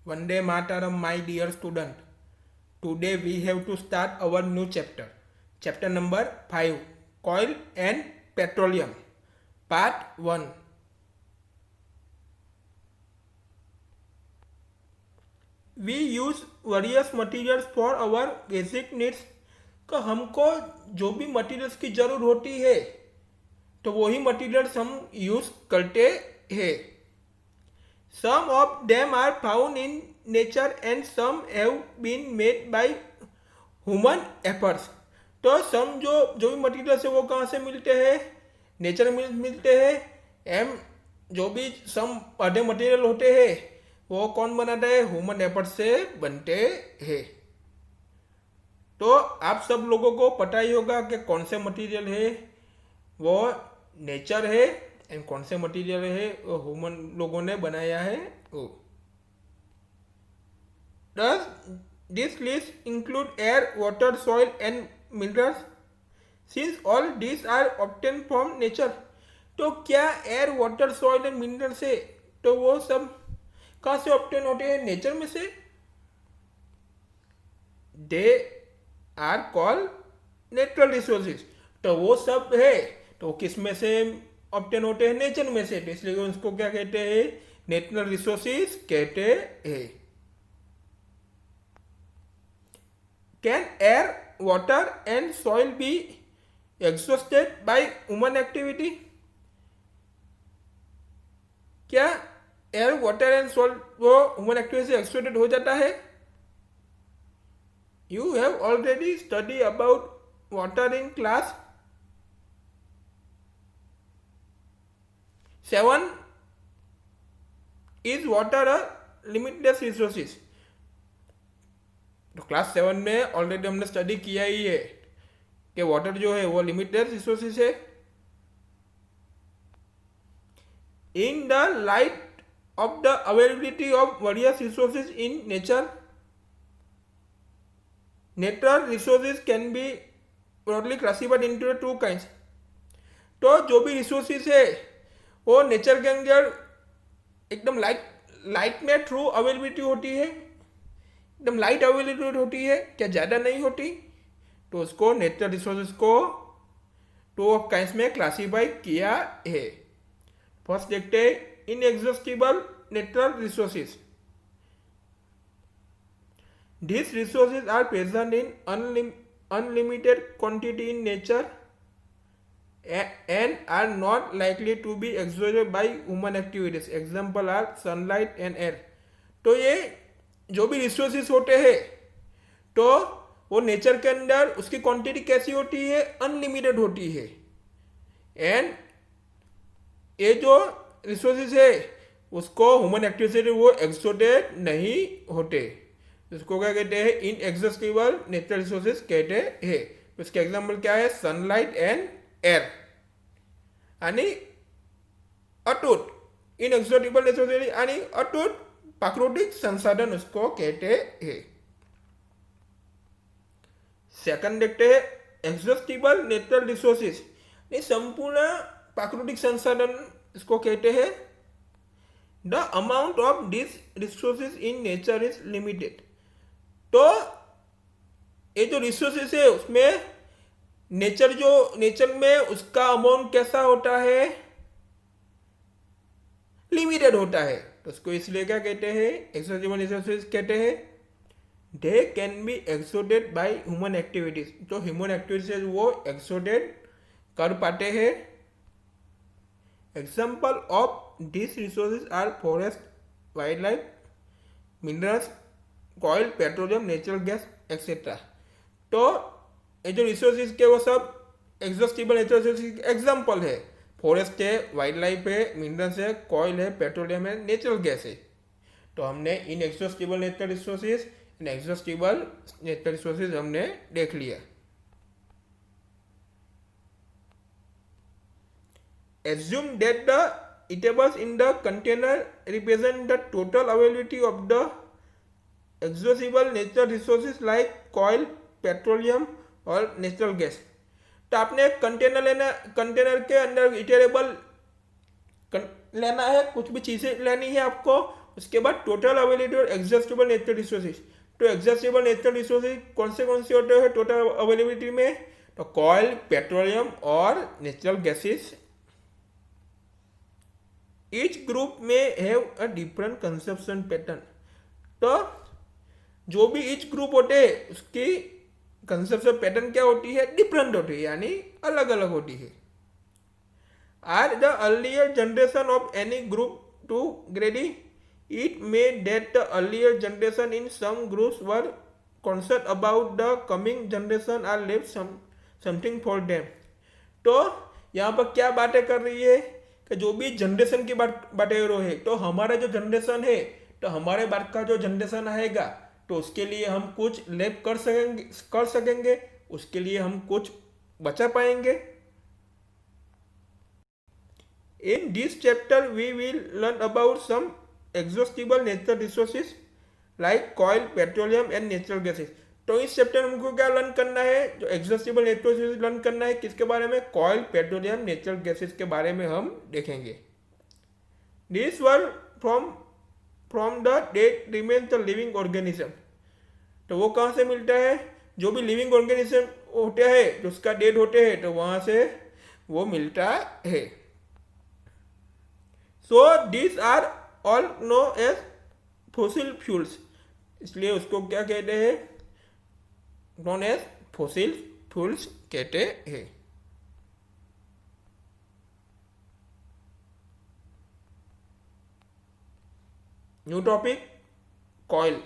Vande Mataram, my dear student. Today we have to start our new chapter. Chapter number 5, Coal and Petroleum. Part 1. We use various materials for our basic needs. का हमको जो भी materials की ज़रूर होती है तो वही मटेरियल्स हम यूज़ करते हैं. Some of them are found in nature and some have been made by human efforts. तो सम जो भी मटेरियल्स है वो कहाँ से मिलते हैं? नेचर में मिलते हैं. एम जो भी सम आधे मटेरियल होते हैं वो कौन बनाता है? ह्यूमन एफर्ट से बनते हैं. तो आप सब लोगों को पता ही होगा कि कौन से मटेरियल है वो नेचर है एंड कौन से मटेरियल है वो ह्यूमन लोगों ने बनाया है. Does this list include air, water, soil and minerals? Since all these are obtained from nature, तो क्या air, water, soil and mineral से तो वो सब कहाँ से ऑब्टेन होते हैं? नेचर में से. They are called natural resources. तो वो सब है तो किस में से ऑब्टेन होते हैं? नेचर में से. तो इसलिए उसको क्या कहते हैं? नेचुरल रिसोर्सेज कहते हैं. Can air, water and soil be exhausted by human activity? क्या एयर, वाटर एंड सॉइल वो ह्यूमन एक्टिविटी से एग्जॉस्टेड हो जाता है? You have already studied about water in class 7. Is water a limitless resources? तो class 7 में already हमने study किया ही है कि वाटर जो है वो लिमिटलेस रिसोर्सेज है. In the light of the availability of various resources in nature, natural resources can be broadly classified into 2 kinds. तो जो भी रिसोर्सेज है वो नेचर के अंदर एकदम लाइट में थ्रू अवेलेबिलिटी होती है, एकदम लाइट अवेलेबिलिटी होती है, क्या ज़्यादा नहीं होती. तो उसको नेचुरल रिसोर्सेज को 2 काइंड्स में क्लासीफाई किया है. फर्स्ट देखते हैं inexhaustible natural resources. These resources are present in unlimited quantity in nature and are not likely to be exhausted by human activities. Example are sunlight and air. तो ये जो भी रिसोर्सेज होते हैं तो वो नेचर के अंदर उसकी क्वांटिटी कैसी होती है? अनलिमिटेड होती है. एंड ये जो रिसोर्सेज है उसको ह्यूमन एक्टिविटी से वो एक्सॉस्टेड नहीं होते. इसको क्या कहते हैं? इनएग्जॉस्टिबल नेचुरल रिसोर्सेज कहते हैं. उसके एग्जाम्पल क्या है? Sunlight and air. आणि अटूट इनएग्जॉस्टिबल रिसोर्सेज आणि अटूट प्राकृतिक संसाधन उसको कहते हैं. सेकंड देखते हैं एग्जॉस्टिबल नेचुरल रिसोर्सेज. ये संपूर्ण प्राकृतिक संसाधन इसको कहते हैं. The amount of this resources in nature is limited. तो ये जो रिसोर्सेज है उसमें नेचर में उसका अमाउंट कैसा होता है? लिमिटेड होता है. तो उसको इसलिए क्या कहते हैं? एक्सॉस्टिबल रिसोर्सेज कहते हैं. They can be exhausted by human activities. तो ह्यूमन एक्टिविटीज वो एक्सॉस्टेड कर पाते हैं. Example of this resources are forest, wildlife, minerals, oil, petroleum, natural gas etcetera. तो ये जो रिसोर्सेज के वो सब एग्जॉस्टिबल नेचुरल रिसोर्सेज एग्जाम्पल है. फॉरेस्ट है, वाइल्ड लाइफ है, मिनरल्स है, ऑयल है, पेट्रोलियम है, नेचुरल गैस है. तो हमने इन एग्जॉस्टिबल नेचुरल रिसोर्सेज इन एग्जॉस्टिबल नेचुरल रिसोर्सेज हमने देख लिया. Assume that the eatables in the container represent the total availability of the exhaustible natural resources like oil, petroleum और नेचुरल गैस. तो आपने कंटेनर लेना, कंटेनर के अंदर इटेरेबल लेना है, कुछ भी चीज़ें लेनी है आपको उसके बाद टोटल अवेलेबिलिटी और एग्जॉस्टेबल नेचुरल रिसोर्सेज। तो एग्जॉस्टेबल नेचुरल रिसोर्सेज कौन से होते हैं टोटल अवेलेबिलिटी में? तो कॉयल, पेट्रोलियम और नेचुरल गैसेस। ईच ग्रुप में have a different consumption pattern. तो जो भी ईच ग्रुप होते हैं उसकी कंजप्शन पैटर्न क्या होती है? डिफरेंट होती है, यानी अलग अलग होती है। Are the earlier generation of any group too greedy, it may that the earlier generation in some groups were concerned about the coming generation are left something for them। तो यहाँ पर क्या बातें कर रही है कि जो भी जनरेशन की बातें हो रही है, तो हमारा जो जनरेशन है, तो हमारे बाद का जो जनरेशन आएगा तो उसके लिए हम कुछ लेप कर सकेंगे, उसके लिए हम कुछ बचा पाएंगे। In this chapter we will learn about some exhaustible natural resources like coal, petroleum and natural gases। तो इस चैप्टर में हमको क्या लर्न करना है? जो एग्जॉस्टिबल नेचुरल रिसोर्सेज लर्न करना है, किसके बारे में? कॉयल, पेट्रोलियम, नेचुरल गैसेस के बारे में हम देखेंगे। This were from the dead remains the living organism. तो वो कहाँ से मिलता है? जो भी लिविंग ऑर्गेनिज्म होते हैं, जो उसका डेट होते हैं, तो वहाँ से वो मिलता है। So this are all known as fossil fuels. इसलिए उसको क्या कहते हैं? नॉन एज फॉसिल फ्यूल्स कहते हैं। New topic, coal.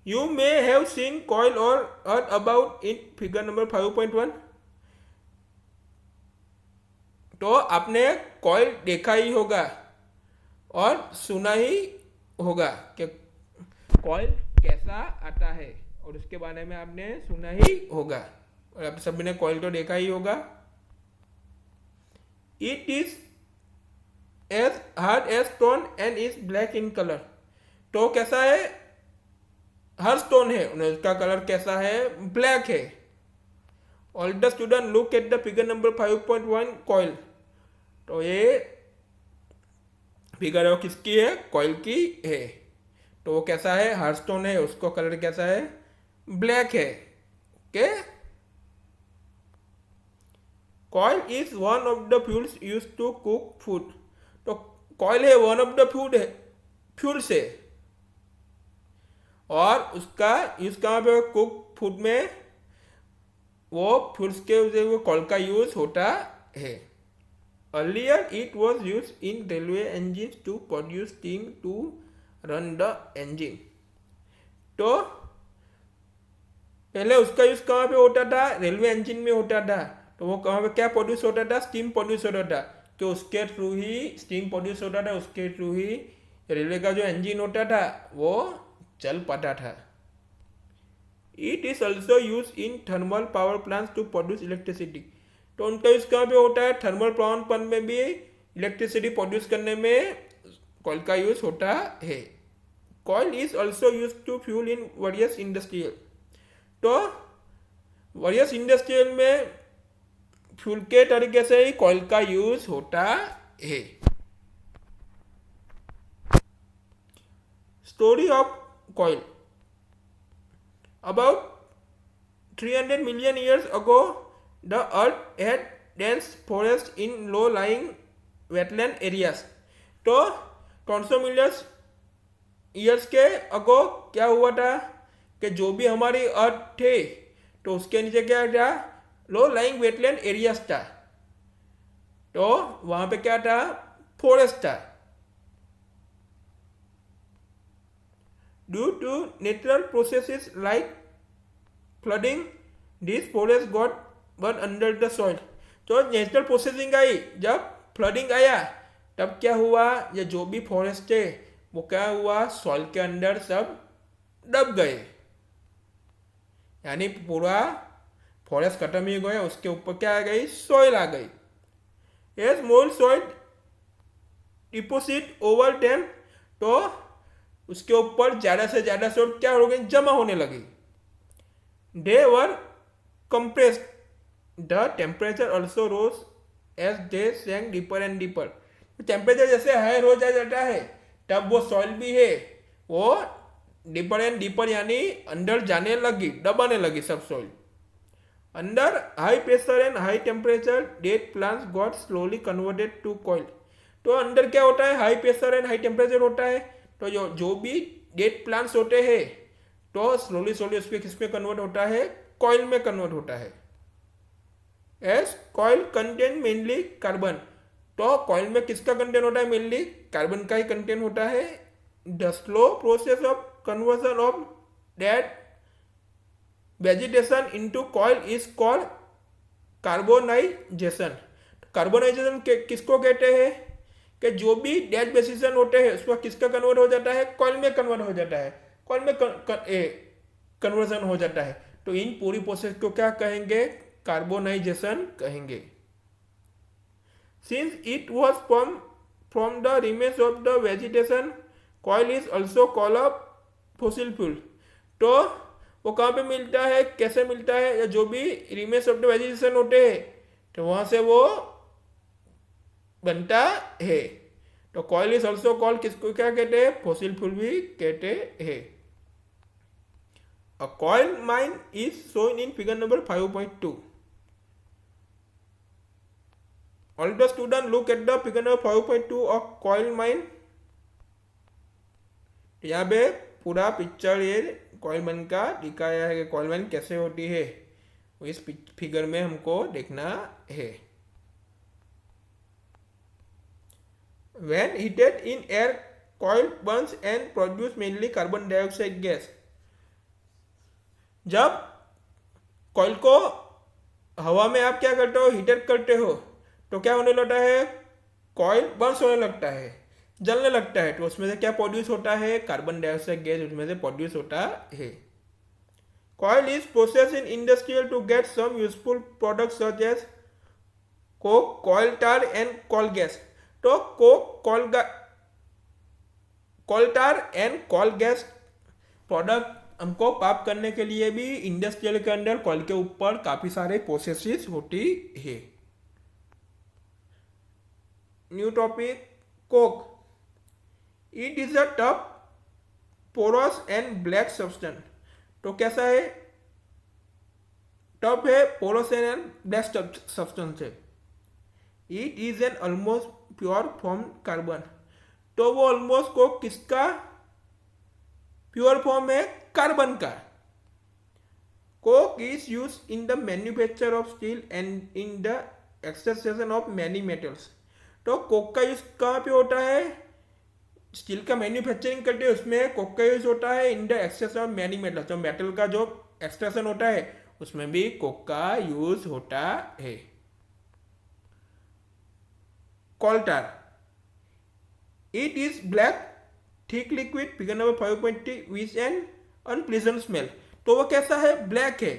You may have seen coal or heard about in figure number 5.1। तो आपने कॉइल देखा ही होगा और सुना ही होगा कि कॉइल कैसा आता है, और उसके बारे में आपने सुना ही होगा, और आप सभी ने कॉइल तो देखा ही होगा। It is as hard as stone and is black in colour. तो कैसा है? हर स्टोन है, उसका कलर कैसा है? ब्लैक है। All the student look at the figure number 5.1 coil. तो ये फिगर किसकी है? कॉइल की है। तो वो कैसा है? हार्ड स्टोन है, उसको कलर कैसा है? ब्लैक है। Okay. Coal is one of the fuels use to cook food. तो कॉइल है वन ऑफ द फ्यूल्स है, और उसका यूज कहाँ पे? कुक फूड में वो फ्यूल्स के वो कॉइल का यूज होता है। Earlier it was used in railway engines to produce steam to run the engine। तो पहले उसका यूज कहाँ पे होता था? रेलवे इंजन में होता था। तो वो कहाँ पे क्या प्रोड्यूस होता था? स्टीम प्रोड्यूस होता था। तो उसके थ्रू ही स्टीम प्रोड्यूस होता था, उसके थ्रू ही रेलवे का जो इंजन होता था वो चल पाता था। It is also use in thermal power plants to produce electricity. तो उनका यूज कहाँ पे होता है? थर्मल पावर प्लांट में भी इलेक्ट्रिसिटी प्रोड्यूस करने में कॉइल का यूज होता है। Coal is also use to fuel in various industrial. तो वेरियस इंडस्ट्रियल में फ्यूल के तरीके से ही कॉइल का यूज होता है। Story of coal. About 300 million years ago the earth had dense forest in low-lying wetland areas। तो 300 मिलियन ईयर्स के अगो क्या हुआ था कि जो भी हमारी अर्थ थे तो उसके नीचे क्या था? लो लाइंग वेटलैंड एरियाज था। तो वहां पे क्या था? फॉरेस्ट था। Due to natural processes like flooding this forest got burn under the soil. तो नेचुरल प्रोसेसिंग आई, जब फ्लडिंग आया तब क्या हुआ? ये जो भी फॉरेस्ट थे वो क्या हुआ? सॉइल के अंदर सब दब गए, यानी पूरा फॉरेस्ट खत्म ही गया, उसके ऊपर क्या आ गई? सॉइल आ गई। एज मोर सॉइल डिपोजिट ओवर टाइम, तो उसके ऊपर ज्यादा से ज्यादा सॉइल क्या हो गई? जमा होने लगी। They were compressed, the temperature also rose as they sank deeper and deeper. Temperature जैसे हायर हो जाता है तब वो सॉइल भी है वो डीपर एंड डीपर यानी अंदर जाने लगी, दबाने लगी सब soil. Under high pressure and high temperature dead plants got slowly converted to coal. तो अंदर क्या होता है, high pressure and high temperature होता है. तो जो भी डेड प्लांट्स होते हैं तो स्लोली स्लोली उसमें किस में कन्वर्ट होता है, कॉइल में कन्वर्ट होता है. S coil contain mainly carbon. तो कॉइल में किसका कंटेंट होता है, मेनली कार्बन का ही कंटेंट होता है. The slow process of conversion of that vegetation into coil is called carbonisation. Carbonisation किसको कहते हैं कि जो भी डेड वेजिटेशन होते हैं उसका किसका कन्वर्ट हो जाता है, कॉइल में कन्वर्ट हो जाता है, कॉइल में कन्वर्जन हो जाता है. तो इन पूरी प्रोसेस को क्या कहेंगे, कार्बोनाइजेशन कहेंगे. Since it was from the remains of the vegetation coil is also called a fossil fuel. तो वो कहाँ पे मिलता है, कैसे मिलता है, या जो भी रिमेन्स ऑफ द वेजिटेशन होते हैं तो वहां से वो बनता है. तो कॉइल इज ऑल्सो कॉल्ड किसको क्या कहते हैं, फॉसिल फ्यूल भी कहते हैं. A coil mine is shown in figure number 5.2. All the student look at the figure number 5.2 of coil mine. यहाँ पे पूरा पिक्चर ये कॉइल माइन का दिखाया है कि कॉइल माइन कैसे होती है, इस फिगर में हमको देखना है. When heated in air, coil burns and produce mainly carbon dioxide gas. जब कॉइल को हवा में आप क्या करते हो, हीटर करते हो, तो क्या होने लगता है, कॉइल बर्स्ट होने लगता है, जलने लगता है. तो उसमें से क्या प्रोड्यूस होता है, कार्बन डाइऑक्साइड गैस उसमें से प्रोड्यूस होता है. Coal is process in industrial to get some useful products such as coke, coal tar and coal gas. तो coke, coal tar and coal gas product हमको प्राप्त करने के लिए भी इंडस्ट्रियल के अंदर कॉइल के ऊपर काफी सारे प्रोसेसेस होती है. New topic, coke. It is a tough, porous and black substance. तो कैसा है, टफ है, पोरस एंड ब्लैक सब्सटेंस है. It is an almost pure form carbon. तो वो ऑलमोस्ट को किसका प्योर फॉर्म है, कार्बन का. Coke is use in the manufacture of steel and in the extraction of many metals. तो coke का use कहाँ पे होता है, स्टील का मैन्युफैक्चरिंग करते हैं उसमें कोक का यूज होता है. इन the extraction of many metals, तो मेटल का जो एक्सट्रैक्शन होता है उसमें भी कोक का यूज होता है. Coal tar. It is black thick liquid, figure number 5.3, which an unpleasant smell. तो वो कैसा है, ब्लैक है,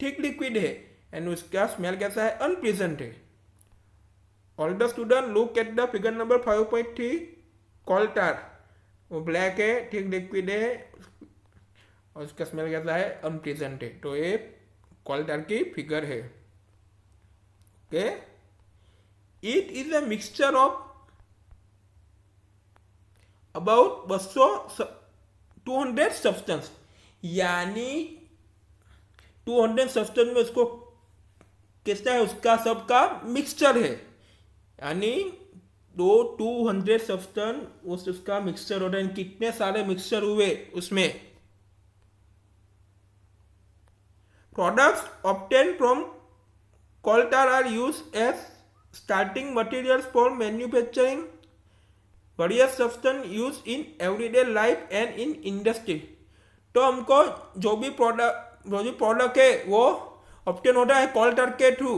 थिक लिक्विड है, एंड उसका स्मेल कैसा है, अनप्लीजेंट है. All the student look at the figure number 5.3, coal tar. वो ब्लैक है, थिक लिक्विड है, और उसका स्मेल कैसा है, अनप्लीजेंट है. तो ये कोल टार की फिगर है. Okay. It is a mixture of about 200 substance. यानी 200 सब्सटेंस में उसको कैसा है, उसका सबका मिक्सचर है. यानी 200 सब्सटेंस उसका मिक्सचर हो रहा है. कितने सारे मिक्सचर हुए उसमें. Products obtain from coal tar are use as starting materials for manufacturing various substance used in everyday life and in industry. तो हमको जो भी प्रोडक्ट है वो ऑब्टेन होता है कोल टार के थ्रू.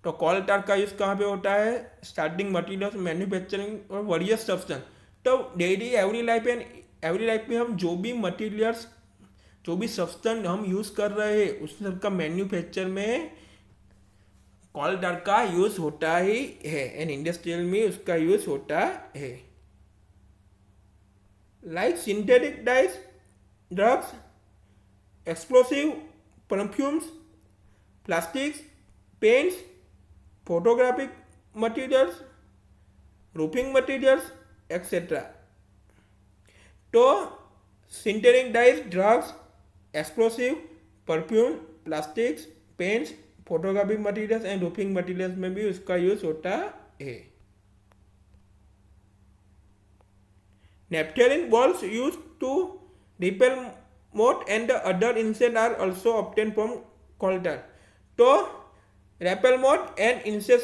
तो कोल टार का यूज कहाँ पे होता है, स्टार्टिंग मटेरियल्स, मैन्युफैक्चरिंग और वेरियस सब्सटेंस. तो डेली एवरी लाइफ में हम जो भी मटेरियल्स, जो भी सब्सटेंस हम यूज कर रहे हैं उस सबका मैन्युफैक्चर में कोल टार का यूज होता ही है, एंड इंडस्ट्रियल में उसका यूज होता है. Like synthetic dyes, drugs, explosive, perfumes, plastics, paints, photographic materials, roofing materials, etc. तो synthetic dies, drugs, explosive, perfume, plastics, paints, photographic materials and roofing materials में भी उसका यूज होता है। Naphthalene balls used to repel moth and the other insects are also obtained from coulter. तो repel moth and insect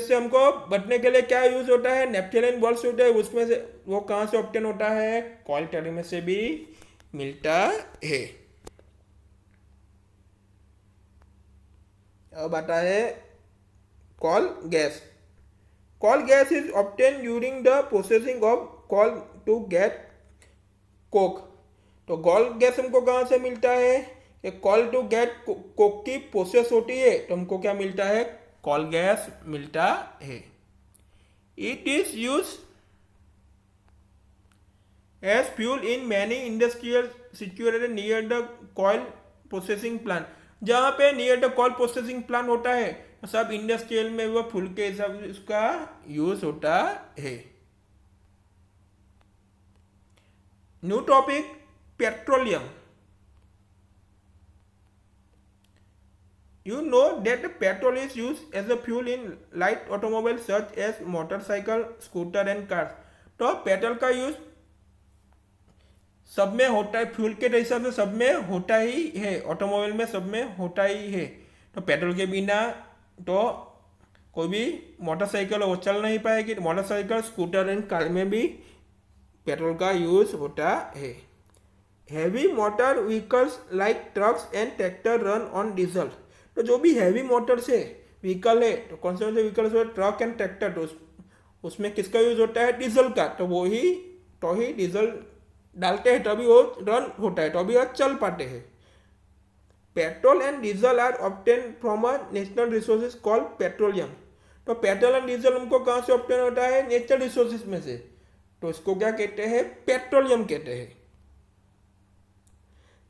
से हमको बचने के लिए क्या यूज होता है? नेप्थेलिन बॉल्स होता है, उसमें से वो कहाँ से ऑब्टेन होता है? कॉल्टर में से भी मिलता है। अब आता है coal gas. Coal gas is obtained during the processing of coal to get coke. तो coal gas हमको कहाँ से मिलता है? कि coal to get coke की प्रोसेस होती है तो हमको क्या मिलता है? coal gas मिलता है। It is used as fuel in many industrial situated near the coal processing plant. जहाँ पे near the coal processing plant होता है सब इंडस्ट्रियल में वो फुल के हिसाब से उसका यूज होता है। New topic, petroleum. You know that petrol is used as a fuel in light automobiles such as motorcycle, scooter and cars. तो पेट्रोल का यूज सब में होता है, फ्यूल के हिसाब से सब में होता ही है, ऑटोमोबाइल में सब में होता ही है। तो पेट्रोल के बिना तो कोई भी मोटरसाइकिल वो चल नहीं पाएगी। मोटरसाइकिल, स्कूटर एंड कार में भी पेट्रोल का यूज होता है। Heavy motor vehicles like trucks and tractor run on diesel. तो जो भी हैवी मोटर्स है, व्हीकल है, तो कौन से व्हीकल्स है? Truck and tractor. तो उसमें किसका यूज होता है? डीजल का। तो वो ही डीजल डालते हैं तभी वो रन होता है, तो अभी वो चल पाते हैं। Petrol and diesel are obtain from a natural resources called petroleum. तो पेट्रोल एंड डीजल हमको कहाँ से ऑब्टेन होता है? नेचुरल रिसोर्सेज में से। तो इसको क्या कहते हैं? पेट्रोलियम कहते हैं।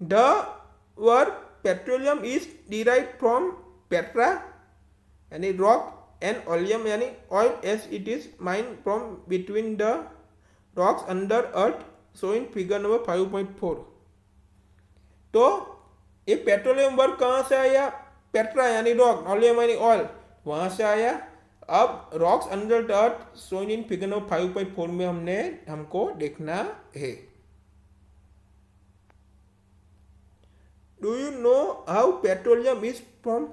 The word petroleum is derive from petra यानी रॉक एंड ओलियम यानी oil as it is mined from between the rocks under earth, so in figure number 5.4। तो ये पेट्रोलियम वर्ड कहाँ से आया? पेट्रा यानी रॉक, ओलियम यानी ऑयल, वहां से आया। अब rocks under earth shown in figure number 5.4 में हमको देखना है। Do you know how petroleum is from?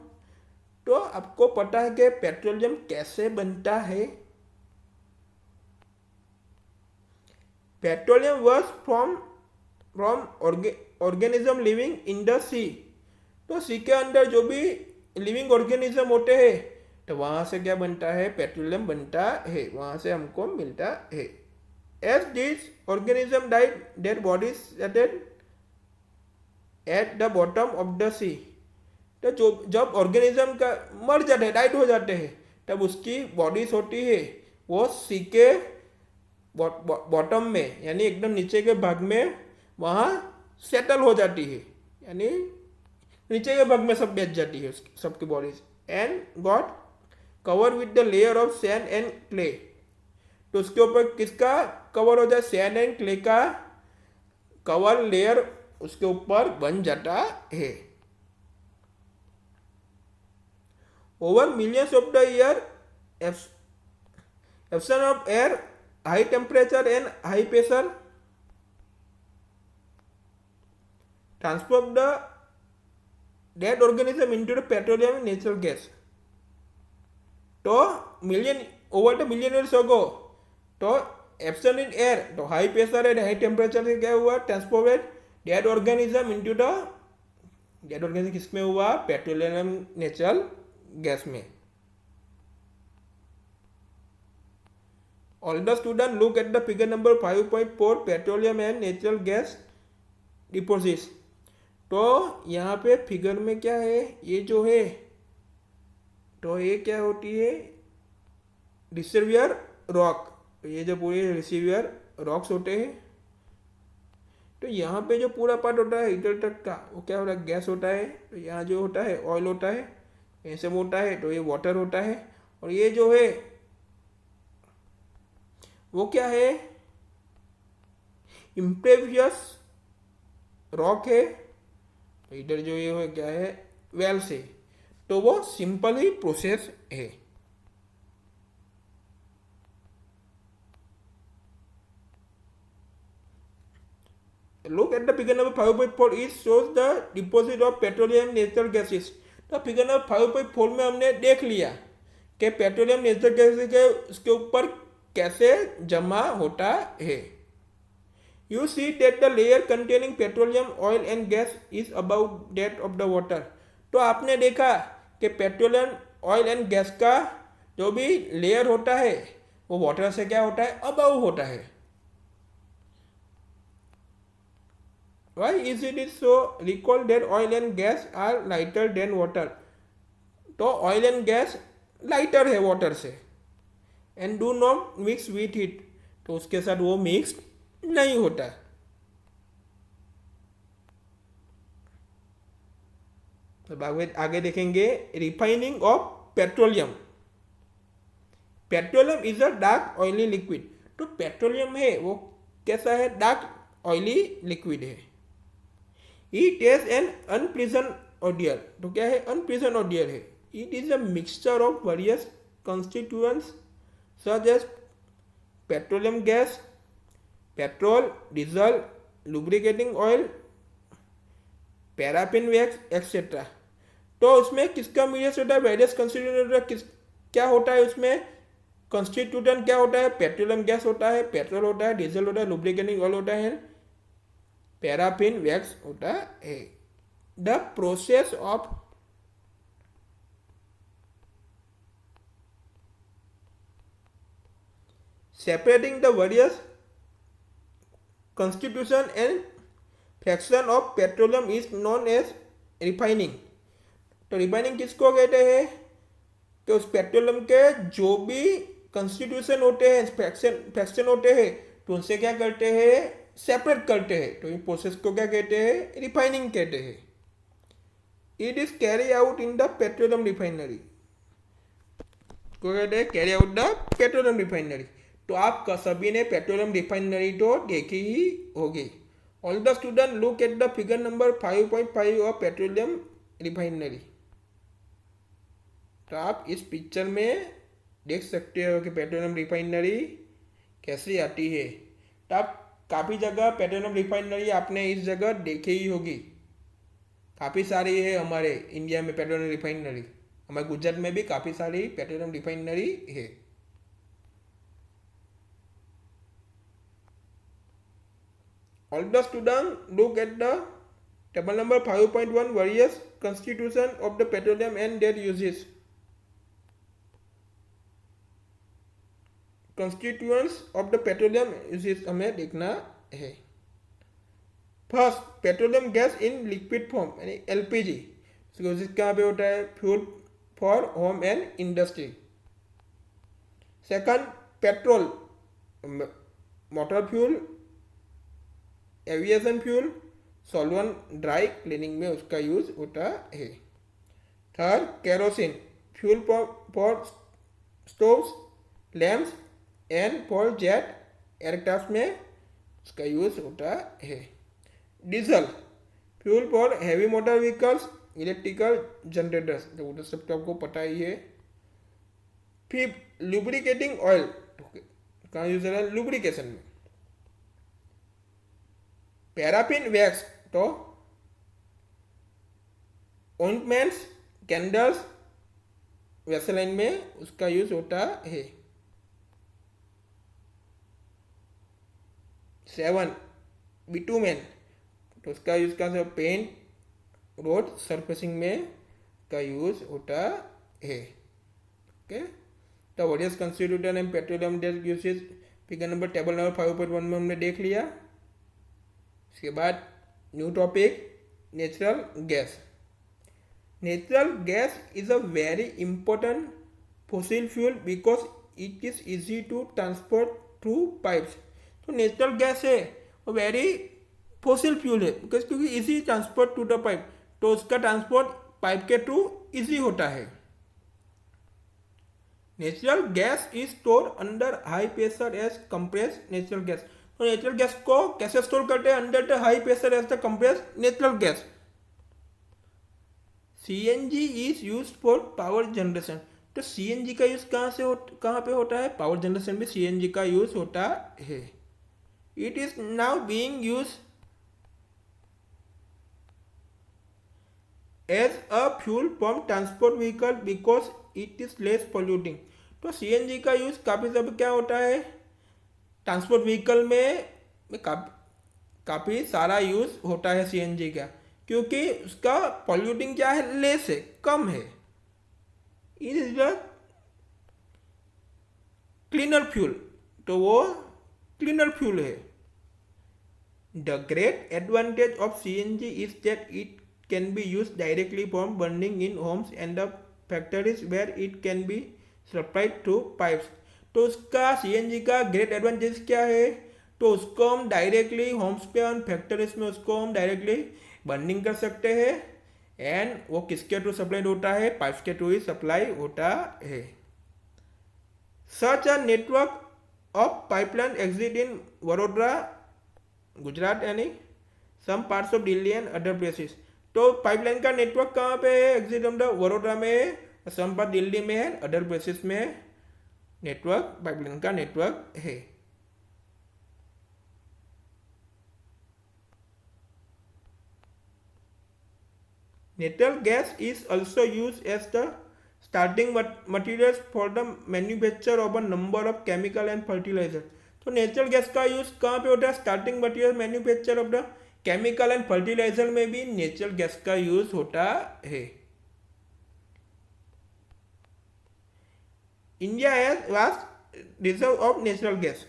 तो आपको पता है कि पेट्रोलियम कैसे बनता है? Petroleum was from organism living in the sea. तो सी के अंदर जो भी लिविंग ऑर्गेनिज्म होते हैं तो वहां से क्या बनता है? पेट्रोलियम बनता है, वहां से हमको मिलता है। As this organism died their bodies settled at the bottom of the sea. तो जब ऑर्गेनिज्म का मर जाते हैं, डाइड हो जाते हैं, तब उसकी बॉडीज होती है वो सी के बॉटम में यानी एकदम नीचे के भाग में वहाँ सेटल हो जाती है, यानी नीचे के भाग में सब बैठ जाती है सबकी bodies. And got cover with the layer of sand and clay. तो उसके ऊपर किसका कवर हो जाए? सैंड एंड क्ले का कवर लेयर उसके ऊपर बन जाता है। Over millions of the year absence of air, high temperature and high pressure transform the dead organism into the petroleum and natural gas. तो over the million years ago तो absence in air, तो high pressure and high temperature से क्या हुआ? Transformed dead organism into the dead organism किसमें हुआ? Petroleum natural gas में। All the students look at the figure number 5.4 petroleum and natural gas deposits. तो यहाँ पे फिगर में क्या है? ये जो है तो ये क्या होती है? रिसर्वियर रॉक। ये जो पूरे रिसर्वियर रॉक्स होते हैं, तो यहाँ पे जो पूरा पार्ट होता है इधर तक का वो क्या होता है? गैस होता है। तो यहाँ जो होता है ऑयल होता है, ऐसे होता है, तो ये वाटर होता है। और ये जो है वो क्या है? इम्पेरियस रॉक है, तो इधर जो ये है क्या है, वेल से, तो वो सिंपल ही प्रोसेस है। Look at the figure number 5.4. It shows the deposit of petroleum natural gases. तो फिगर नंबर 5.4 में हमने देख लिया कि पेट्रोलियम नेचुरल गैसेस के उसके ऊपर कैसे जमा होता है। You see that the layer containing petroleum, oil and gas is about that of the water. तो आपने देखा कि पेट्रोलियम, ऑयल एंड गैस का जो भी लेयर होता है वो वाटर से क्या होता है, अबव होता है। Why is it so? Recall that oil and gas are lighter than water. तो ऑयल एंड गैस लाइटर है वाटर से, and do not mix with it, तो उसके साथ वो मिक्स नहीं होता। तो आगे देखेंगे refining of petroleum. Petroleum is a dark oily liquid. तो पेट्रोलियम है वो कैसा है, डार्क ऑयली लिक्विड है। It is an unpleasant odour. तो क्या है, अनप्लीजेंट ऑडियर है। It is a mixture of various constituents such as petroleum gas, petrol, diesel, lubricating oil, paraffin wax etcetera. तो उसमें किसका मिक्स होता है, वेरियस कंस्टिट्यूएंट किस क्या होता है उसमें, कंस्टिट्यूटेंट क्या होता है, पेट्रोलियम गैस होता है, पेट्रोल होता है, डीजल होता है, लुब्रिकेटिंग ऑयल होता है, पैराफिन वैक्स होता है। The process of separating the various constitution and fraction of petroleum is known as refining. तो रिफाइनिंग किसको कहते हैं कि उस पेट्रोलियम के जो भी कंस्टिट्यूशन होते हैं, फ्रैक्शन होते हैं, तो उनसे क्या करते हैं, सेपरेट करते हैं। तो इस प्रोसेस को क्या कहते हैं, रिफाइनिंग कहते हैं। It is carry out in the petroleum refinery, को कहते हैं carry out the petroleum refinery. तो आप सभी ने पेट्रोलियम रिफाइनरी तो देखी ही होगी। All the student look at the figure number 5.5 of petroleum refinery. तो आप इस पिक्चर में देख सकते हो कि पेट्रोलियम रिफाइनरी कैसी आती है। तो आप काफ़ी जगह पेट्रोलियम रिफाइनरी आपने इस जगह देखी ही होगी, काफ़ी सारी है हमारे इंडिया में पेट्रोलियम रिफाइनरी। हमारे गुजरात में भी काफ़ी सारी पेट्रोलियम रिफाइनरी है। All the students look at the table number 5.1 various constitution of the petroleum and their uses. Constituents of the petroleum uses हमें देखना है। First, petroleum gas in liquid form यानी एलपीजी, कहाँ पे होता है, fuel for home and industry. Second, petrol, motor fuel, aviation fuel, solvent dry cleaning में उसका यूज होता है। Third, kerosene, fuel for stoves, lamps and for jet aircraft में उसका यूज होता है। Diesel, fuel for heavy motor vehicles, electrical generators, तो वो तो सब तो आपको पता ही है। फिफ्थ, लुब्रिकेटिंग ऑयल, कहाँ यूज होता है, लुब्रिकेशन में। पैराफिन वैक्स, तो ऑइंटमेंट्स, कैंडल्स, वैसलाइन में उसका यूज होता है। 7, बिटुमेन, तो उसका यूज कहाँ से, पेंट, रोड सरफेसिंग में का यूज होता है। ओके, तो various constituent and petroleum gas usage figure number table number 5.1 में हमने देख लिया। इसके बाद new topic, natural gas. Natural gas is a very important fossil fuel because it is easy to transport through pipes. तो natural gas है वो very fossil fuel है बिकॉज क्योंकि easy transport to the pipe, तो उसका transport pipe के through easy होता है। Natural gas is store under high pressure as compress natural gas. तो नेचुरल गैस को कैसे स्टोर करते हैं? Under the high pressure as the compressed natural gas. CNG is use for power generation. तो CNG का use कहाँ पे होता है? पावर जनरेशन में सीएनजी का यूज होता है। It is now being use as a fuel from transport vehicle because it is less polluting. तो सीएनजी का यूज काफ़ी सब क्या होता है? ट्रांसपोर्ट व्हीकल में काफ़ी सारा यूज होता है सीएनजी का, क्योंकि उसका पॉल्यूटिंग क्या है? लेस है, कम है। It is the cleaner fuel, तो वो क्लीनर फ्यूल है। The great advantage of CNG is that it can be use directly from burning in homes and the factories where it can be supplied through pipes. तो उसका CNG का great advantage क्या है? तो उसको हम directly Holmes पे और फैक्ट्रीज में उसको हम डायरेक्टली बर्निंग कर सकते हैं, एंड वो किसके थ्रू सप्लाइड होता है? पाइप्स के थ्रू ही सप्लाई होता है। Such a network of pipeline exist in Vadodara, Gujarat, यानी some parts of Delhi and other places. तो पाइपलाइन का नेटवर्क कहाँ पे है? एग्जिट हम वडोदरा में है, सम पार्ट दिल्ली में है, अदर प्लेसेस में नेटवर्क पाइपलाइन का नेटवर्क है। Natural gas is also used as the starting materials for the manufacture of a number of chemical and fertilizer। तो नेचुरल गैस का यूज कहाँ पे होता है? Starting material manufacture of the chemical and fertiliser में भी natural gas का use होता है। India has vast reserve of natural gas.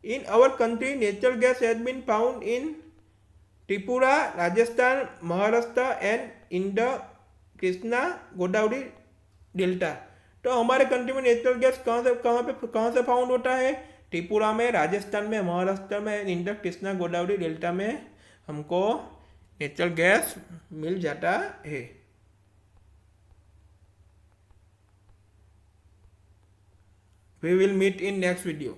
In our country natural gas has been found in Tripura, Rajasthan, Maharashtra and in the Krishna Godavari delta. तो हमारे country में natural gas कहाँ से फाउंड होता है? त्रिपुरा में, राजस्थान में, महाराष्ट्र में, इन द कृष्णा गोदावरी डेल्टा में हमको नेचुरल गैस मिल जाता है। We will meet in next video.